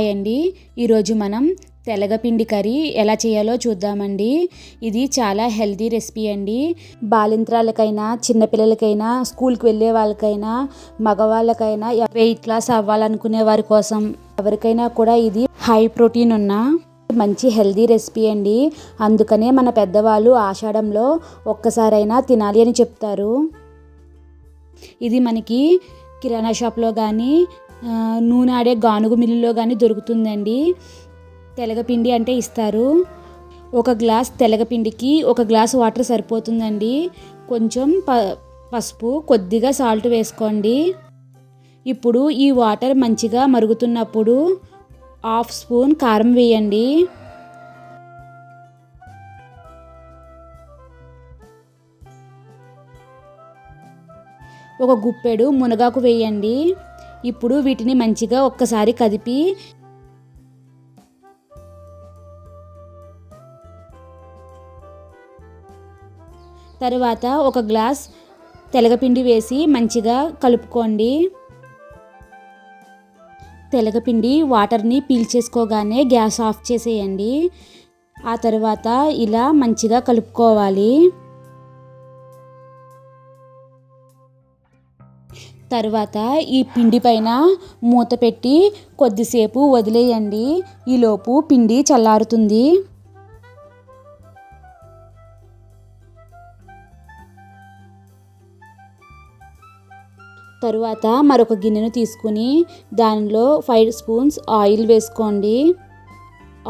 Hi అండి, ఈరోజు మనం తెలగపిండి కర్రీ ఎలా చేయాలో చూద్దామండి. ఇది చాలా హెల్తీ రెసిపీ అండి. బాలింత్రాలకైనా, చిన్నపిల్లలకైనా, స్కూల్కి వెళ్ళే వాళ్ళకైనా, మగవాళ్ళకైనా, వెయిట్ లాస్ అవ్వాలనుకునే వారి కోసం ఎవరికైనా కూడా ఇది హై ప్రోటీన్ ఉన్న మంచి హెల్తీ రెసిపీ అండి. అందుకనే మన పెద్దవాళ్ళు ఆషాఢంలో ఒక్కసారైనా తినాలి అని చెప్తారు. ఇది మనకి కిరాణా షాప్లో కానీ, నూనె ఆడే గానుగు మిల్లులో కానీ దొరుకుతుందండి. తెలగపిండి అంటే ఇస్తారు. ఒక గ్లాస్ తెలగపిండికి ఒక గ్లాస్ వాటర్ సరిపోతుందండి. కొంచెం పసుపు, కొద్దిగా సాల్ట్ వేసుకోండి. ఇప్పుడు ఈ వాటర్ మంచిగా మరుగుతున్నప్పుడు 1/2 స్పూన్ కారం వేయండి. ఒక గుప్పెడు మునగాకు వేయండి. ఇప్పుడు వీటిని మంచిగా ఒక్కసారి కదిపి తర్వాత ఒక గ్లాస్ తెలగపిండి వేసి మంచిగా కలుపుకోండి. తెలగపిండి వాటర్ని పీల్చేసుకోగానే గ్యాస్ ఆఫ్ చేసేయండి. ఆ తర్వాత ఇలా మంచిగా కలుపుకోవాలి. తర్వాత ఈ పిండి పైన మూత పెట్టి కొద్దిసేపు వదిలేయండి. ఈలోపు పిండి చల్లారుతుంది. తరువాత మరొక గిన్నెను తీసుకుని దానిలో 5 స్పూన్స్ ఆయిల్ వేసుకోండి.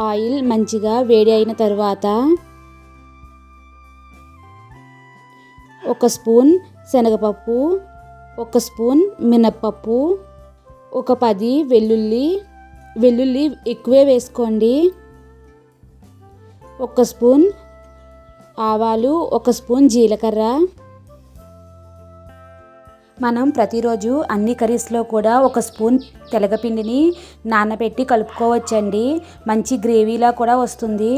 ఆయిల్ మంచిగా వేడి అయిన తర్వాత 1 స్పూన్ శనగపప్పు, 1 స్పూన్ మినప్పప్పు, ఒక 10 వెల్లుల్లి ఎక్కువే వేసుకోండి. 1 స్పూన్ ఆవాలు, 1 స్పూన్ జీలకర్ర. మనం ప్రతిరోజు అన్ని కర్రీస్లో కూడా 1 స్పూన్ తెలగపిండిని నానబెట్టి కలుపుకోవచ్చండి. మంచి గ్రేవీలా కూడా వస్తుంది.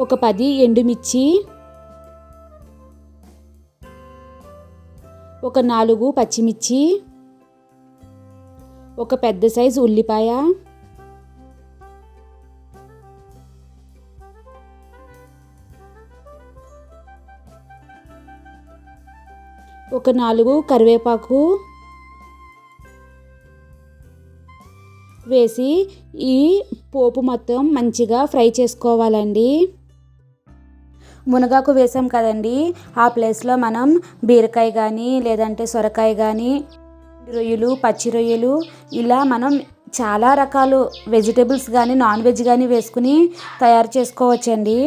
ఒక 10 ఎండుమిర్చి, ఒక 4 పచ్చిమిర్చి, ఒక పెద్ద సైజు ఉల్లిపాయ, ఒక 4 కరివేపాకు వేసి ఈ పోపు మొత్తం మంచిగా ఫ్రై చేసుకోవాలండి. మునగాకు వేసాం కదండి, ఆ ప్లేస్లో మనం బీరకాయ కానీ, లేదంటే సొరకాయ కానీ, రొయ్యలు, పచ్చి రొయ్యలు, ఇలా మనం చాలా రకాలు వెజిటేబుల్స్ కానీ, నాన్ వెజ్ కానీ వేసుకుని తయారు చేసుకోవచ్చండి.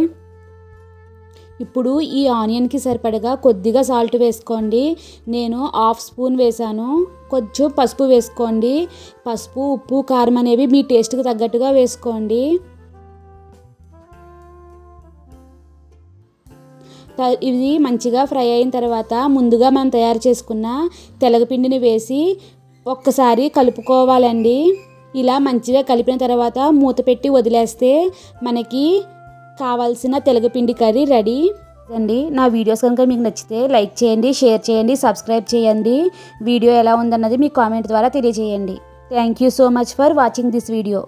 ఇప్పుడు ఈ ఆనియన్కి సరిపడగా కొద్దిగా సాల్ట్ వేసుకోండి. నేను 1/2 స్పూన్ వేసాను. కొంచెం పసుపు వేసుకోండి. పసుపు, ఉప్పు, కారం అనేవి మీ టేస్ట్కి తగ్గట్టుగా వేసుకోండి. ఇది మంచిగా ఫ్రై అయిన తర్వాత ముందుగా మనం తయారు చేసుకున్న తెలగపిండిని వేసి ఒక్కసారి కలుపుకోవాలండి. ఇలా మంచిగా కలిపిన తర్వాత మూత పెట్టి వదిలేస్తే మనకి కావాల్సిన తెలగపిండి కర్రీ రెడీ అండి. నా వీడియోస్ కనుక మీకు నచ్చితే లైక్ చేయండి, షేర్ చేయండి, సబ్స్క్రైబ్ చేయండి. వీడియో ఎలా ఉందన్నది మీ కామెంట్ ద్వారా తెలియజేయండి. Thank you so much for watching this video.